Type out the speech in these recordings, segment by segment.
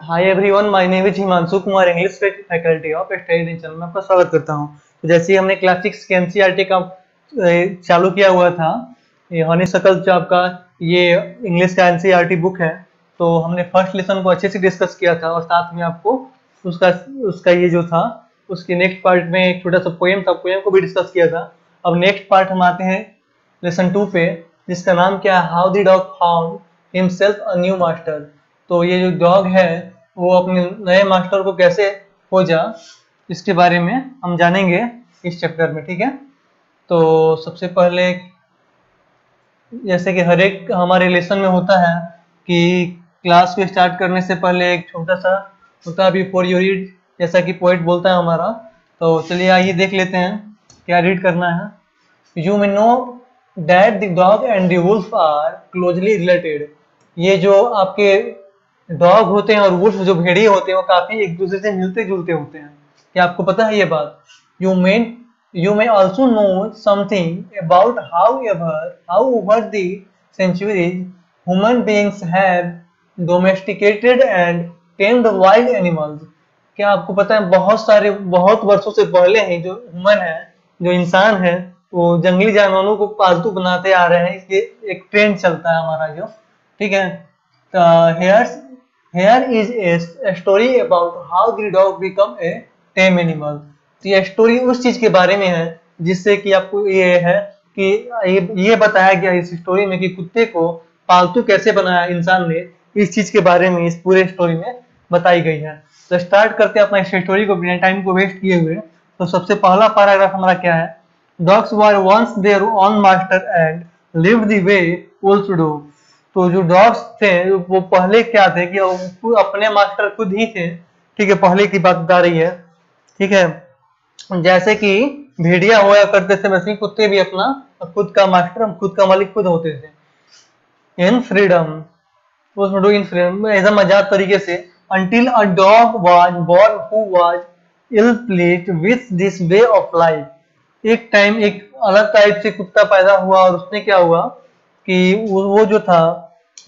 Hi everyone, my name is Himanshu Kumar, English faculty of study channel में आपका स्वागत करता हूं। तो जैसे ही हमने क्लास 6 के एनसीईआरटी का चालू किया हुआ था, ये हनीशकल जो आपका ये इंग्लिश का एनसीईआरटी बुक है, तो हमने फर्स्ट लेसन को अच्छे से डिस्कस किया था और साथ में आपको उसका उसका ये जो था उसके नेक्स्ट पार्ट में एक छोटा सा पोएम था, पोएम को भी डिस्कस किया था। अब नेक्स्ट पार्ट हम आते हैं लेसन 2 पे, जिसका नाम क्या है, how the dog found himself a new master. तो ये जो डॉग है वो अपने नए मास्टर को कैसे खोजा, इसके बारे में हम जानेंगे इस चैप्टर में, ठीक है। तो सबसे पहले जैसे कि हर एक हमारे लेसन में होता है कि क्लास को स्टार्ट करने से पहले एक छोटा सा होता है बिफोर यू रीड, जैसा कि पोएट बोलता है हमारा। तो चलिए आइए देख लेते हैं क्या रीड करना है। You may know that the dog and the wolf are closely related. ये जो आपके डॉग होते हैं और वुल्फ जो भेड़िए होते हैं वो काफी एक दूसरे से मिलते जुलते होते हैं। क्या आपको पता है ये बात? You may also know something about how over the centuries human beings have domesticated and tamed wild animals. क्या आपको पता है बहुत वर्षों से पहले ही जो ह्यूमन है, जो इंसान है, वो जंगली जानवरों को पालतू बनाते आ रहे हैं। ये एक ट्रेंड चलता है हमारा जो, ठीक है। Here is a story about how the dog become a tame animal। तो ये स्टोरी उस चीज के बारे में है जिससे कि आपको ये है कि ये बताया गया इस स्टोरी में कि कुत्ते को पालतू कैसे बनाया इंसान ने। इस चीज के बारे में इस पूरे स्टोरी में बताई गई है। तो स्टार्ट करते हैं अपना इस स्टोरी को बिना टाइम को वेस्ट किए हुए। तो सबसे पहला पैराग्राफ हमारा क्या है? Dogs were once their own master and lived the way wolfs do. तो जो डॉग्स थे वो पहले क्या थे कि वो अपने मास्टर खुद ही थे, ठीक है। पहले की बात बता रही है, ठीक है। जैसे कि भेड़िया हुआ करते थे वैसे ही कुत्ते भी अपना खुद का मास्टर, खुद का मालिक खुद होते थे। इन फ्रीडम, इन फ्रीडम ऐसा मजाक तरीके से, until a dog was born who was ill pleased with this way of life। एक टाइम एक अलग टाइप से कुत्ता पैदा हुआ और उसने क्या हुआ कि वो जो था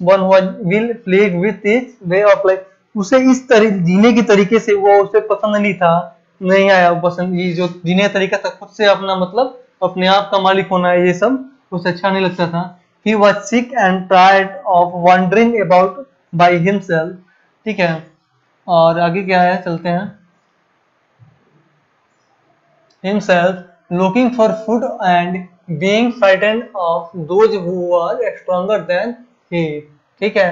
वन हुआ will plague with this way of life, उसे इस तरह जीने की तरीके से वो उसे पसंद नहीं था, नहीं आया पसंद। ये जो जीने का तरीका था, खुद से अपना मतलब अपने आप का मालिक होना है, ये सब उसे अच्छा नहीं लगता था। He was sick and tired of wandering about by himself, ठीक है। और आगे क्या है, चलते हैं। Himself looking for food and being frightened of those who were stronger than he, ठीक है।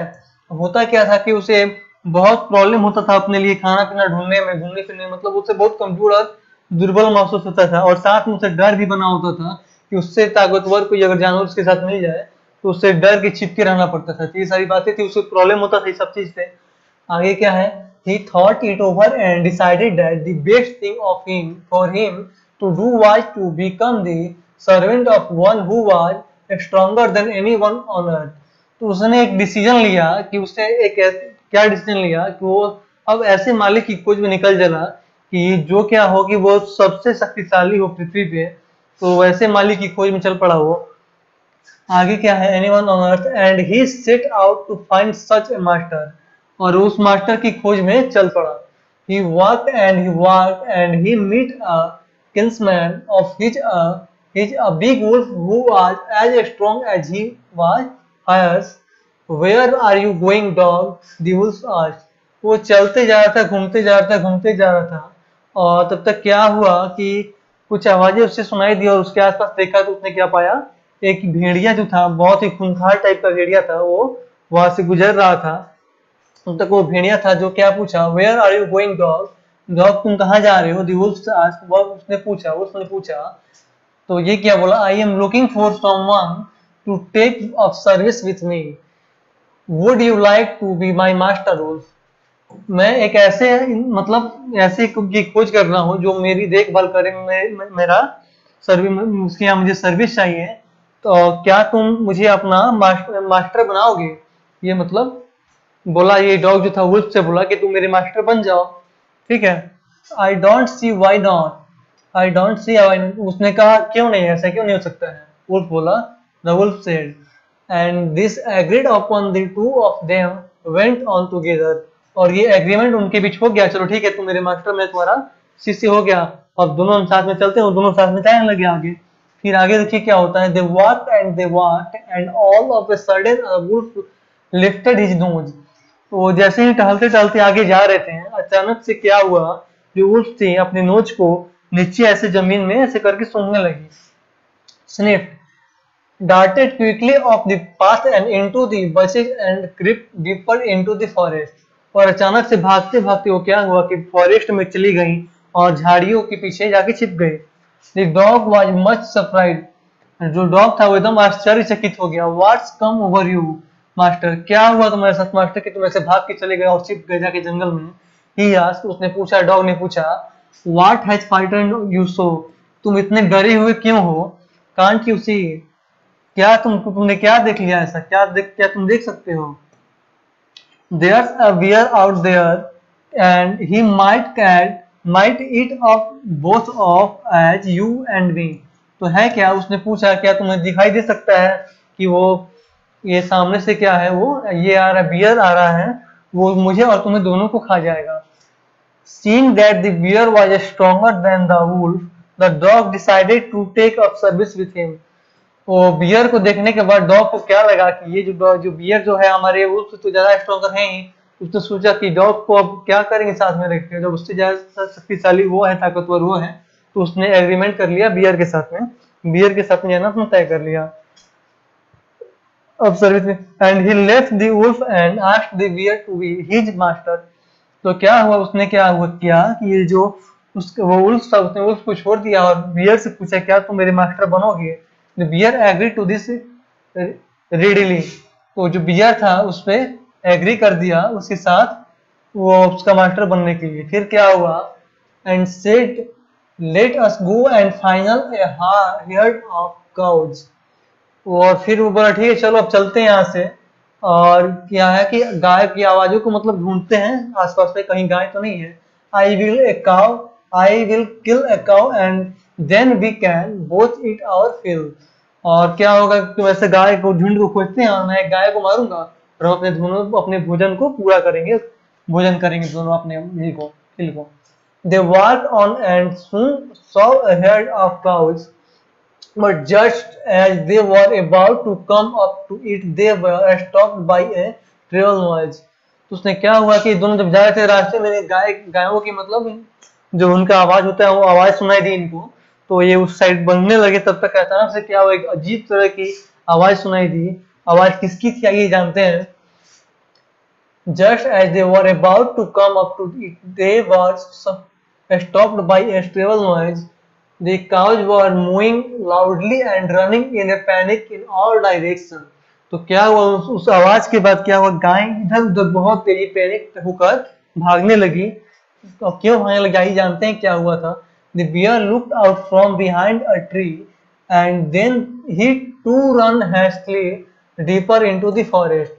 होता क्या था कि उसे बहुत प्रॉब्लम होता था अपने लिए खाना पीना ढूंढने में, घूमने फिरने में, मतलब उसे बहुत कमजोर और दुर्बल महसूस होता था। और साथ में उसे डर भी बना होता था कि उससे ताकतवर कोई अगर जानवर उसके साथ मिल जाए तो उससे डर के छिपके रहना पड़ता था। तो ये सारी बातें थी, उसे प्रॉब्लम होता था सब चीज से। आगे क्या है? He thought it over and decided that the best thing for him to do was to become the servant of one who was stronger than anyone on earth। तो उसने एक डिसीजन लिया कि उसने क्या डिसीजन लिया कि वो अब ऐसे मालिक की खोज में निकल चला कि जो क्या हो कि वो सबसे शक्तिशाली हो पृथ्वी पे। तो वैसे मालिक की खोज में चल पड़ा वो। आगे क्या है? Anyone on earth and he set out to find such a master. और उस मास्टर की खोज में चल पड़ा। he walked and he met a kinsman of his a big wolf who was as strong as he was fierce। where are you going dog? the wolf asked। वो चलते जा रहा था, घूमते जा रहा था, घूमते जा रहा था, और तब तक क्या हुआ कि कुछ आवाजें उससे सुनाई दी और उसके आसपास देखा तो उसने क्या पाया, एक भेड़िया जो था, बहुत ही खूंखार टाइप का भेड़िया था, वो वहां से गुजर रहा था। तब तक वो भेड़िया था जो क्या पूछा, where are you going dog? Dog तुम कहाँ जा रहे हो? द वुल्फ आस्क्ड, उसने पूछा। तो ये क्या बोला, I am looking for someone to take off service with me, would you like to be my master wolf. मैं एक ऐसे मतलब ऐसे की खोज कर रहा हूँ जो मेरी देखभाल करे, मेरा सर्विस, उसके यहाँ मुझे सर्विस चाहिए। तो क्या तुम मुझे अपना मास्टर बनाओगे? ये मतलब बोला, ये डॉग जो था वुल्फ से बोला कि तुम मेरे मास्टर बन जाओ, ठीक है। I don't see why not, I don't see. उसने कहा क्यों नहीं, ऐसा क्यों नहीं हो सकता है? वुल्फ बोला, the wolf said, and this agreed upon the two of them went on together. और ये एग्रीमेंट उनके बीच हो गया, चलो ठीक है तुम मेरे मास्टर, मैं तुम्हारा शिष्य हो गया, अब दोनों हम साथ में चलते हैं, दोनों साथ में जाने लगे आगे। फिर आगे देखिए क्या होता है, they walked and all of a sudden a wolf lifted his nose. तो जैसे ही टहलते टहलते आगे जा रहे थे, अचानक से क्या हुआ, जो वुल्फ थी अपने नोच को नीचे ऐसे जमीन में ऐसे करके सूंघने लगी। Sniffed, darted quickly off the path and into the bushes and crept deeper into the forest। और अचानक से भागते भागते वो क्या हुआ कि फॉरेस्ट में चली गई और झाड़ियों के पीछे जाके छिप गई। The dog was much surprised। जो डॉग था वो एकदम आश्चर्यचकित हो गया। What's come over you master, क्या हुआ तुम्हारे साथ मास्टर कि तुम ऐसे भाग के चले गए और छिप गए जाके जंगल में। He asked, उसने पूछा, डॉग ने पूछा, What has frightened you so, तुम इतने डरे हुए क्यों हो। Can't you see, क्या तुमने क्या देख लिया ऐसा, क्या तुम देख सकते हो। There's a bear out there and he might eat up both of as you and me। तो है क्या, उसने पूछा क्या तुम्हें दिखाई दे सकता है कि वो ये सामने से क्या है, वो ये आ रहा, बियर आ रहा है, वो मुझे और तुम्हें दोनों को खा जाएगा। Seeing that the bear was stronger than the wolf, the dog decided to take up service with him। वो बियर को देखने के बाद डॉग को क्या लगा कि ये जो बियर जो है हमारे उल्फ से तो ज्यादा स्ट्रॉन्गर है ही। उसने सोचा कि डॉग को अब क्या करेंगे साथ में रख के, जब उससे ज्यादा शक्तिशाली वो है, ताकतवर वो है, तो उसने एग्रीमेंट कर लिया बियर के साथ में, बियर के साथ में जाना उसने तय कर लिया। अब सर्विस में and he left the wolf and asked the bear to be his master. तो क्या हुआ, उसने क्या हुआ किया कि ये जो वो उल्फ था उसने उल्फ को छोड़ दिया और बियर से पूछा क्या तुम मेरे मास्टर बनोगे। The bear agreed to this readily। तो जो बियर था उस पे एग्री कर दिया उसके साथ, वो उसका मास्टर बनने के लिए। फिर क्या हुआ, and said let us go and final A heard of cows. और फिर वो बोला ठीक है चलो अब चलते हैं यहाँ से, और क्या है कि गाय की आवाजों को मतलब ढूंढते हैं आसपास में, कहीं गाय तो नहीं है। I will kill a cow and then we can both eat our fill. और क्या होगा कि वैसे गाय को झुंड को खोजते हैं, मैं एक गाय को मारूंगा और हम अपने दोनों अपने भोजन को पूरा करेंगे, भोजन करेंगे दोनों अपने मील को, फिल को। They walked on and soon saw a herd of cows, but just as they were about to come up to it, they were stopped by a treble noise। तो उसने क्या हुआ कि दोनों जब जा रहे थे रास्ते में, गायों की मतलब जो उनका आवाज होता है वो आवाज सुनाई दी इनको, तो ये उस साइड बढ़ने लगे। तब तक अचानक से क्या हुआ, एक अजीब तरह की आवाज सुनाई दी। आवाज किसकी थी आइए जानते हैं। Just as they were about to come up to it, they were stopped by a treble noise। The cows were mooing loudly and running in a panic in all directions। तो क्या हुआ, उस आवाज के बाद क्या हुआ, गाय इधर उधर बहुत तेजी पैनिक होकर भागने लगी। और क्यों भागने लगी आइए जानते हैं क्या हुआ था। The bear looked out from behind a tree and then he too ran hastily deeper into the forest।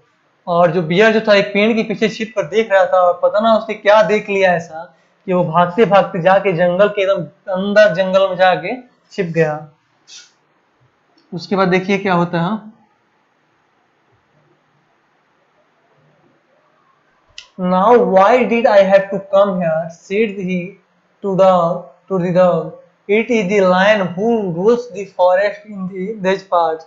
और जो बियर जो था एक पेड़ के पीछे छिप कर देख रहा था, और पता ना उसने क्या देख लिया ऐसा कि वो भागते भागते जाके जंगल के एकदम अंदर जंगल में जाके छिप गया। उसके बाद देखिए क्या होता है। Now why did I have to come here, said he to the dog, it is the lion who rules the forest in these parts।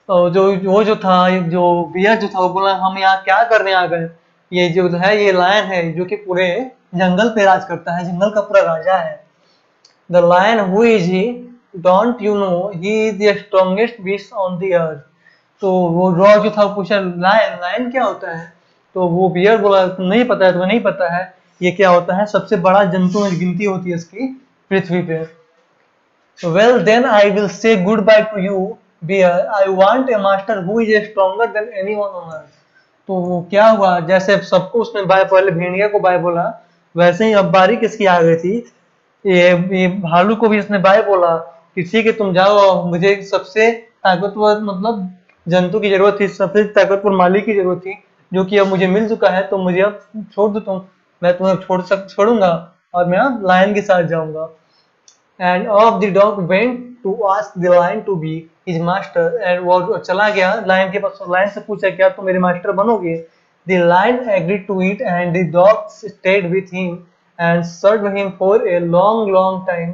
जो वो जो था, जो बियर जो था वो बोला हम यहाँ क्या करने आ गए, ये जो है ये लायन है जो कि पूरे जंगल पे राज करता है, जंगल का पूरा राजा है। The lion who is he, don't you know he is the strongest beast on the earth. तो वो डॉग जो था पूछा लायन, लायन क्या होता है। तो वो बियर बोला नहीं पता है, तुम्हें नहीं पता है ये क्या होता है, सबसे बड़ा जंतु में गिनती होती है इसकी पृथ्वी पे। Well then I will say goodbye to you bear, I want a master who is stronger than anyone on earth। तो वो क्या हुआ, जैसे सबको उसने बाय, पहले भेड़िया को बाय बोला, वैसे ही अब बारी किसकी आ गई थी, ये भालू को भी उसने बाय बोला कि ठीक है तुम जाओ, मुझे सबसे ताकतवर मतलब जंतु की जरूरत थी, सबसे ताकतवर मालिक की जरूरत थी, जो कि अब मुझे मिल चुका है, तो मुझे अब छोड़ दो तुम, मैं तुम्हें छोड़ूंगा और मैं अब लायन के साथ जाऊंगा। And off the dog went to ask the lion to be his master। and वो चला गया लायन के पास, लायन से पूछा क्या तुम मेरे मास्टर बनोगे। The lion agreed to it, and the dog stayed with him and served him for a long time.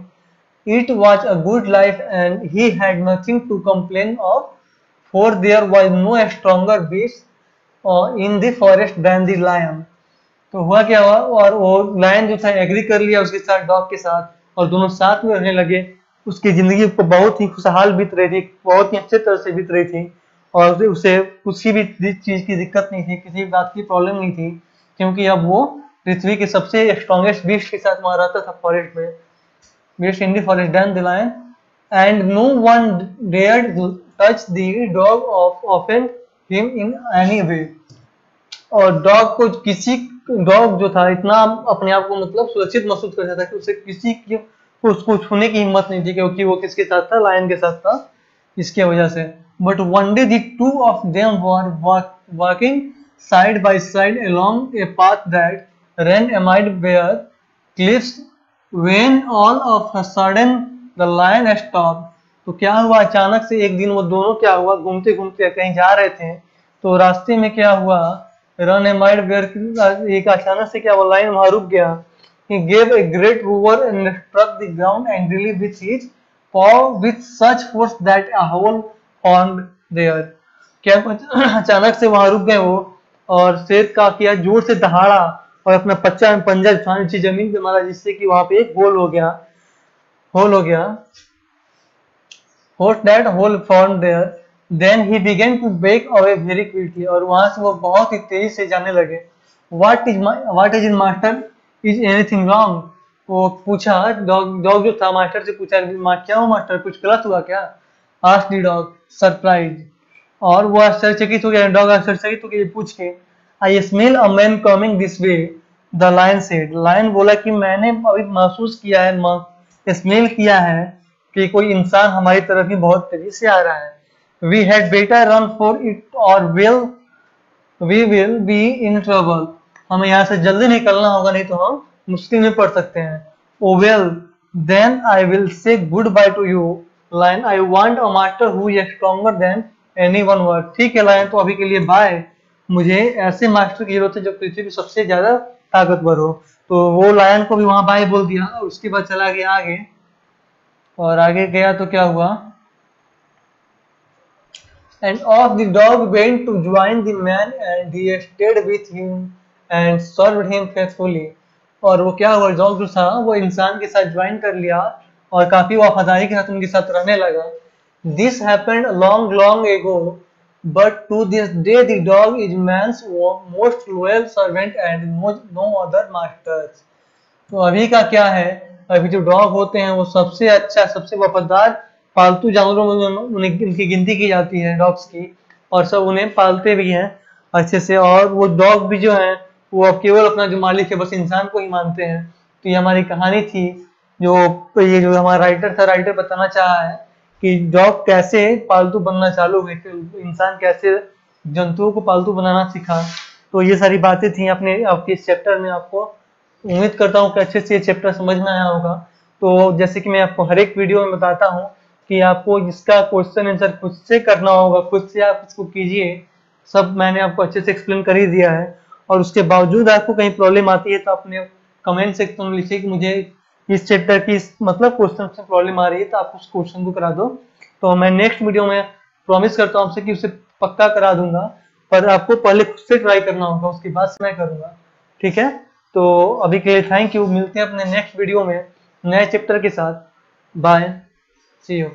It was a good life, and he had nothing to complain of, for there was no stronger beast in the forest than the lion. तो हुआ क्या हुआ, और वो lion जो था agree कर लिया उसके साथ, डॉग के साथ, और दोनों साथ में रहने लगे। उसकी जिंदगी को बहुत ही खुशहाल बीत रही थी, बहुत ही अच्छे तरह से बीत रही थी, और उसे किसी भी चीज की दिक्कत नहीं थी, किसी बात की प्रॉब्लम नहीं थी, क्योंकि अब वो पृथ्वी के सबसे स्ट्रॉन्गेस्ट बीस्ट के साथ वहां रहता था फॉरेस्ट में, beast in the forest then the lion, and no one dared touch the dog of offend him in any way. और डॉग को किसी, डॉग जो था इतना अपने आप को मतलब सुरक्षित महसूस करता था कि उसे किसी की उसको छूने की हिम्मत नहीं थी, क्योंकि वो किसके साथ था, लायन के साथ था, इसके वजह से। But one day the two of them were walking side by side along a path that ran amid bare cliffs when all of a sudden the lion stopped। तो क्या हुआ, अचानक से एक दिन वो दोनों क्या हुआ, घूमते घूमते कहीं जा रहे थे, तो रास्ते में क्या हुआ, रन एमाइड वेयर, एक अचानक से क्या, वो लाइन वहां रुक गया। He gave a great roar and struck the ground angrily with his paw with such force that a hole formed there। क्या अचानक से वहां रुक गए वो, और शेर का किया जोर से दहाड़ा और अपना पंजा नीचे जमीन पे मारा, जिससे कि वहां पे एक होल हो गया, होल हो गया। What that hole formed there, then he began to break away very quickly। और वहां से वो बहुत ही तेजी से जाने लगे। What is in master, is anything wrong? वो पूछा, डॉग जो था मास्टर से पूछा, क्या हुआ मास्टर, कुछ गलत हुआ क्या? Asked the dog, surprised। और वो आश्चर्यचकित हो गया, डॉग आश्चर्यचकित हो गया पूछ के। I smell a man coming this way, the lion said। Lion बोला कि मैंने अभी महसूस किया है, स्मेल किया है कि कोई इंसान हमारी तरफ ही बहुत तेजी से आ रहा है। We had better run for it or we will be in trouble। हमें यहाँ से जल्दी निकलना होगा, नहीं तो हम मुश्किल में पड़ सकते हैं। Oh well, then I will say goodbye to you, lion। I want a master who is stronger than anyone was। ठीक है लायन, तो अभी के लिए बाय, मुझे ऐसे मास्टर की जरूरत है जो पृथ्वी पे सबसे ज्यादा ताकतवर हो। तो वो लायन को भी वहां बाय बोल दिया, उसके बाद चला गया आगे, और आगे गया तो क्या हुआ, and off the dog went to join the man and he stayed with him and served him faithfully। और वो क्या हुआ, डॉग जो था वो इंसान के साथ ज्वाइन कर लिया और काफी वफादारी के साथ उनके साथ रहने लगा। This happened long ago, but to this day the dog is man's most loyal servant and no other masters। तो अभी का क्या है, अभी जो डॉग होते हैं वो सबसे अच्छा, सबसे वफादार पालतू जानवरों में उनकी गिनती की जाती है डॉग्स की, और सब उन्हें पालते भी हैं अच्छे से। और वो डॉग भी जो है वो अब केवल अपना जो मालिक है बस इंसान को ही मानते हैं। तो ये हमारी कहानी थी, जो ये जो हमारा राइटर था, राइटर बताना चाहा है कि डॉग कैसे पालतू बनना चालू हुए, इंसान कैसे जंतुओं को पालतू बनाना सीखा। तो ये सारी बातें थी अपने आपके इस चैप्टर में। आपको उम्मीद करता हूँ कि अच्छे से ये चैप्टर समझ में आया होगा। तो जैसे कि मैं आपको हर एक वीडियो में बताता हूँ कि आपको इसका क्वेश्चन आंसर खुद से करना होगा, खुद से आप इसको कीजिए, सब मैंने आपको अच्छे से एक्सप्लेन कर ही दिया है। और उसके बावजूद आपको कहीं प्रॉब्लम आती है तो अपने कमेंट सेक्शन में लिखिए कि मुझे इस चैप्टर की मतलब क्वेश्चन से प्रॉब्लम आ रही है, तो आप उस क्वेश्चन को करा दो। तो मैं नेक्स्ट वीडियो में प्रॉमिस करता हूँ आपसे कि उसे पक्का करा दूंगा, पर आपको पहले खुद से ट्राई करना होगा, उसके बाद से मैं करूंगा। ठीक है, तो अभी के लिए थैंक यू, मिलते हैं अपने नेक्स्ट वीडियो में नए चैप्टर के साथ। Bye, see you.